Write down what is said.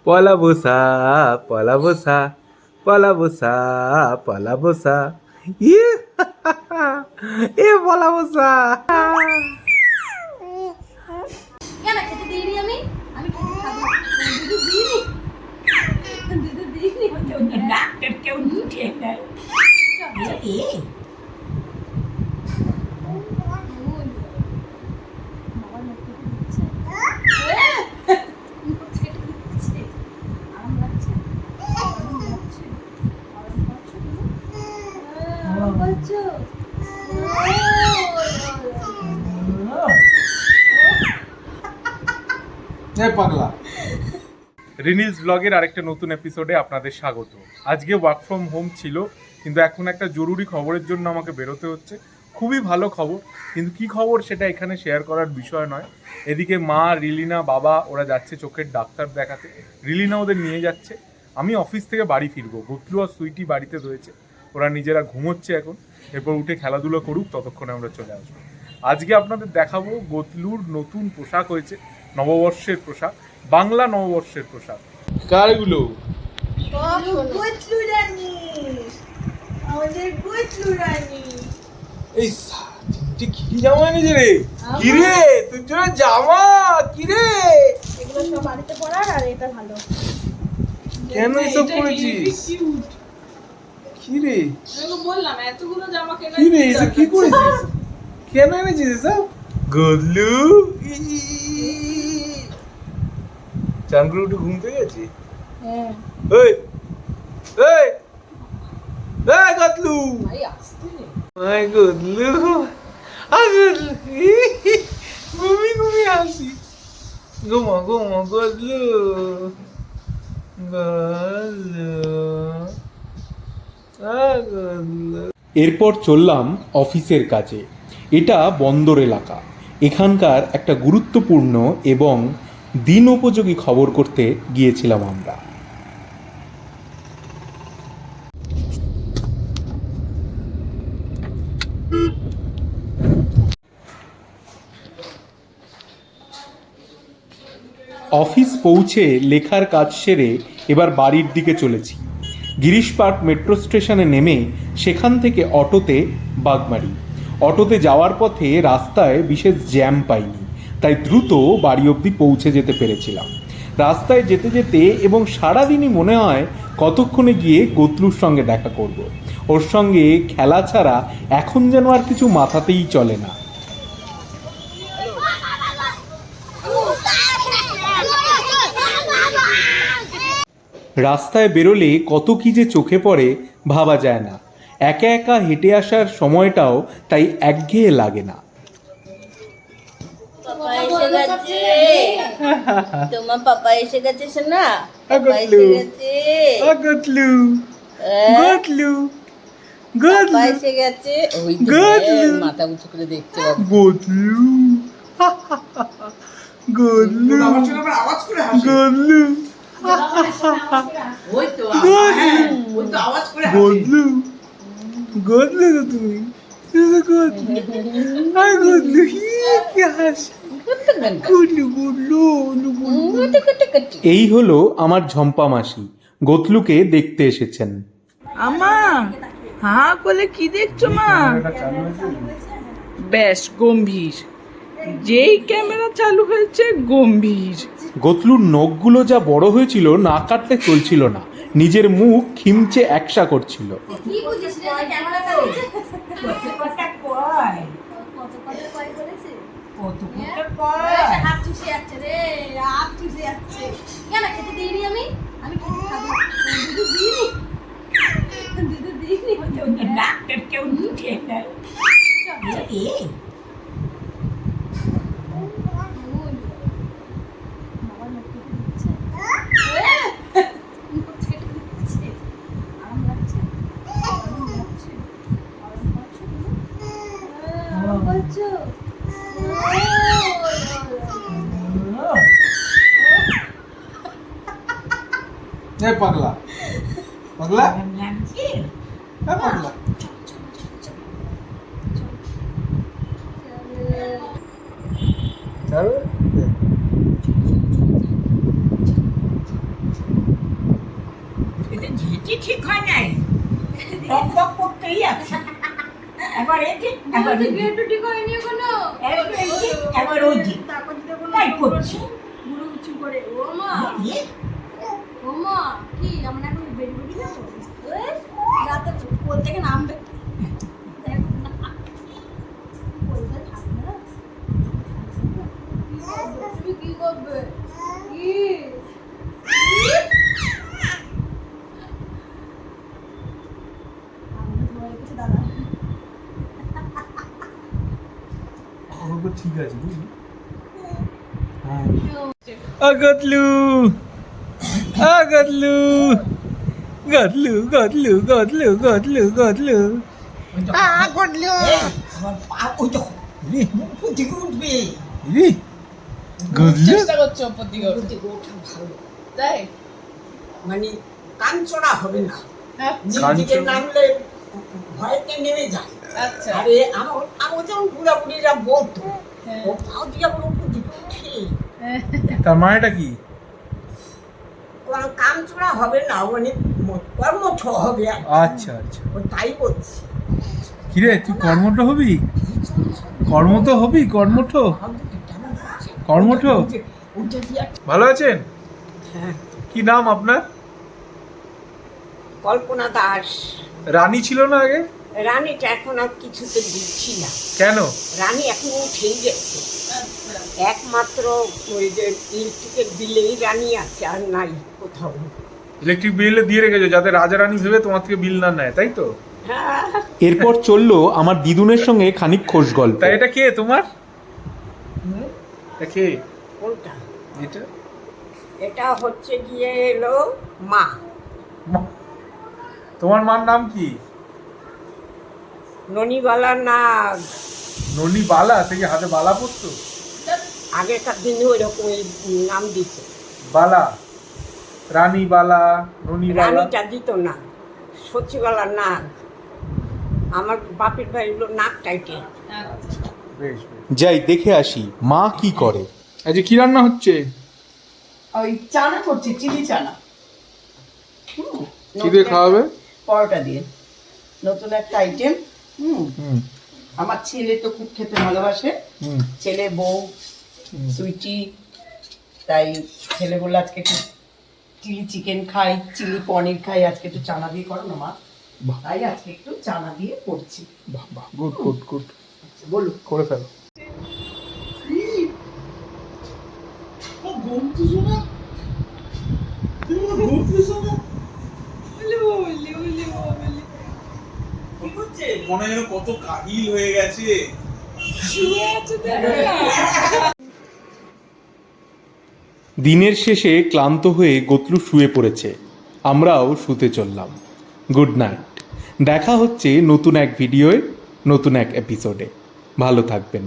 পলা বসা পলা বসা পলা বসা পলা বসা ইয়ে এ পলা বসা। কেন খেতে দিইনি আমি? আমি খেতে খাবো। দুধ দিইনি? দুধ দিইনি? ডাক্তার কেউ উঠে নেয়। বাবার মুখ থেকে দিচ্ছে। মুখ থেকে দিচ্ছে। আরাম লাগছে? আরাম লাগছে? আরাম পাচ্ছো তুমি? আরাম পাচ্ছো? পাগলা। রিনিলস ব্লগের আরেকটা নতুন এপিসোডে আপনাদের স্বাগত। আজকে ওয়ার্ক ফ্রম হোম ছিল, কিন্তু এখন একটা জরুরি খবরের জন্য আমাকে বেরোতে হচ্ছে। খুবই ভালো খবর, কিন্তু কি খবর সেটা এখানে শেয়ার করার বিষয় নয়। এদিকে মা, রিলিনা, বাবা ওরা যাচ্ছে চোখের ডাক্তার দেখাতে। রিলিনা ওদের নিয়ে যাচ্ছে। আমি অফিস থেকে বাড়ি ফিরবো। গতলু আর সুইটি বাড়িতে রয়েছে, ওরা নিজেরা ঘুমোচ্ছে এখন। এরপর উঠে খেলাধুলো করুক, ততক্ষণে আমরা চলে আসবো। আজকে আপনাদের দেখাবো গতলুর নতুন পোশাক হয়েছে, নববর্ষের পোশাক, বাংলা নববর্ষের পোশাক। কারগুলো গোছলু রানী, আমাদের গোছলু রানী। এই তিনটে কি জামা এনেছে রে? কি রে তোর জন্য জামা? কি রে এগুলো সব বাড়িতে পরার, আর এটা ভালো। কেন এসব করেছিস? কি রে বললাম এতগুলো জামা কেনা কি রে এসব কি করেছিস? কেন এনেছিস এসব? গদলু চান করে উঠে ঘুম পেয়ে গেছি। হ্যাঁ, এই এই এই গদলু, ভাই আসতে নেই। আই গদলু, আই গদলু, ঘুমি ঘুমি আসি। ঘুমো ঘুমো গদলু, গদলু, আই গদলু। এরপর চললাম অফিসের কাজে। এটা বন্দর এলাকা। এখানকার একটা গুরুত্বপূর্ণ এবং দিন উপযোগী খবর করতে গিয়েছিলাম আমরা। অফিস পৌঁছে লেখার কাজ সেরে এবার বাড়ির দিকে চলেছি। গিরিশ পার্ক মেট্রো স্টেশনে নেমে সেখান থেকে অটোতে বাগমারি। অটোতে যাওয়ার পথে রাস্তায় বিশেষ জ্যাম পাইনি, তাই দ্রুত বাড়ি অবধি পৌঁছে যেতে পেরেছিলাম। রাস্তায় যেতে যেতে এবং সারাদিনই মনে হয় কতক্ষণে গিয়ে গতলুর সঙ্গে দেখা করব। ওর সঙ্গে খেলা ছাড়া এখন যেন আর কিছু মাথাতেই চলে না। রাস্তায় বেরোলে কত কি যে চোখে পড়ে ভাবা যায় না। একা একা হেঁটে আসার সময়টাও তাই একঘেয়ে লাগে না। পাপা এসে গেছে। তোমার পাপা এসে গেছে সোনা, পাপা এসে গতলু, গেছে। গতলু, হ্যাঁ, গতলু, পাপা গতলু, এসে গেছে। ওই তো গতলু, মাথা উঁচু করে দেখছে বাবু। গতলু, গতলু, আওয়াজ করে হাসে। গতলু, ওই তো হ্যাঁ, ওই তো আওয়াজ করে হাসে। গতলু, গতলু তো তুমি, তুমি তো গতলু, আর গতলু, কি হাসি, গুলু গুলু গুলু। এই হলো আমার ঝম্পা মাসি, গতলুকে দেখতে এসেছেন। আমা হা বলে কি দেখছো মা? বেশ গম্ভীর, যেই ক্যামেরা চালু হয়েছে গম্ভীর। গতলুর নখগুলো যা বড় হয়েছিল, না কাটতে চলছিল না, নিজের মুখ খিমচে একসা করছিল। কি বুঝিস রে, যে ক্যামেরা চালিয়েছে? কত কথা কয়, কত কথা কয় বলেছে? কত কথা ওই কয়। সে হাত চুষে যাচ্ছে রে, হাত চুষে যাচ্ছে। কেন খেতে দিইনি আমি? আমি খেতে খাবো। দুধ দিইনি? দুধ দিইনি? ডাক্তার কেউ উঠে নেয়। বাবার মুখ থেকে দিচ্ছে। মুখ থেকে দিচ্ছে। আরাম লাগছে? আরাম লাগছে? আরাম পাচ্ছো তুমি? আরাম পাচ্ছো? পাগলা পাগলা লাগছে। পাগলা। এটি ঠিক হয় নাই টক টক করতেই আছে এবার এটি এবার বলছি গেটু ঠিক হয়নি এখনো। এবার ওই তারপর দিতে বললো তাই করছি গুরু উঁচু করে ও মা ও মা কি আমরা এখন বেরি বেরি যাবো রাতে কোল থেকে নামবে দেখো না কোলটা থাকবে না তুমি কি করবে কি আমি তোমার কাছে দাদা ঠিক আছে বুঝলি আগতলু আগতলু গদলু গদলু গদলু গদলু গদলু আমার পা ওই তো উপর দিকে উঠবে রে গদলু চেষ্টা করছো উপর দিকে উপর দিকে ওঠা ভালো তাই মানে কাঞ্চনা হবে না আচ্ছা নিচে নামলে ভয়তে নেমে যায় আচ্ছা আরে আমার যেমন বুড়াবুড়িরা বলতো হ্যাঁ। ও পাও দিয়ে আবার উপর দিকে উঠে তার মানেটা কি কোনো কাঞ্চনা হবে না মানে কর্মঠ হবে আর কি। আচ্ছা আচ্ছা ও তাই বলছি কিরে তুই কর্মঠ হবি কর্মঠ হবি কর্মঠ কর্মঠ উঠে দিয়ে ভালো আছেন হ্যাঁ কি নাম আপনার কল্পনা দাস রানী ছিল না আগে রানীটা এখন আর কিছুতে দিচ্ছি না কেন রানী এখন উঠেই গেছে একমাত্র ওই যে ইলেকট্রিকের বিলেই রানী আছে আর নাই কোথাও ইলেকট্রিক বিল দিয়ে রেখেছো যাতে রাজা রানী ভেবে তোমার থেকে বিল না নেয় তাই তো হ্যাঁ এরপর চললো আমার দিদুনের সঙ্গে খানিক খোশ গল্প। তাই এটা কে তোমার এটা কে কোনটা এটা এটা হচ্ছে গিয়ে এলো মা তোমার মার নাম কি ননিবালা নাগ ননি বালা সে কি হাতে বালা পড়তো আগেকার দিনে ওই রকম নাম দিত বালা রানী বালা ননি বালা রানীটা দিত না সচিবালা নাগ আমার বাপের ভাই হলো নাগ টাইটে বেশ বেশ যাই দেখে আসি মা কি করে। আচ্ছা কি রান্না হচ্ছে ওই চানা করছি চিলি চানা কি দিয়ে খাওয়াবে পরোটা দিয়ে নতুন একটা আইটেম হুম আমার ছেলে তো খুব খেতে ভালোবাসে হুম ছেলে বউ সুইটি তাই ছেলে বললো আজকে একটু চিলি চিকেন খাই চিলি পনির খাই আজকে একটু চানা দিয়ে করো না মা বাহ। তাই আজকে একটু চানা দিয়ে করছি বাহ বাহ গুড গুড গুড বলো করে ফেলো মনে যেন কত কাহিল হয়ে গেছে দিনের শেষে ক্লান্ত হয়ে গতলু শুয়ে পড়েছে, আমরাও শুতে চললাম। Good night. দেখা হচ্ছে নতুন এক ভিডিওয়, নতুন এক এপিসোডে। ভালো থাকবেন।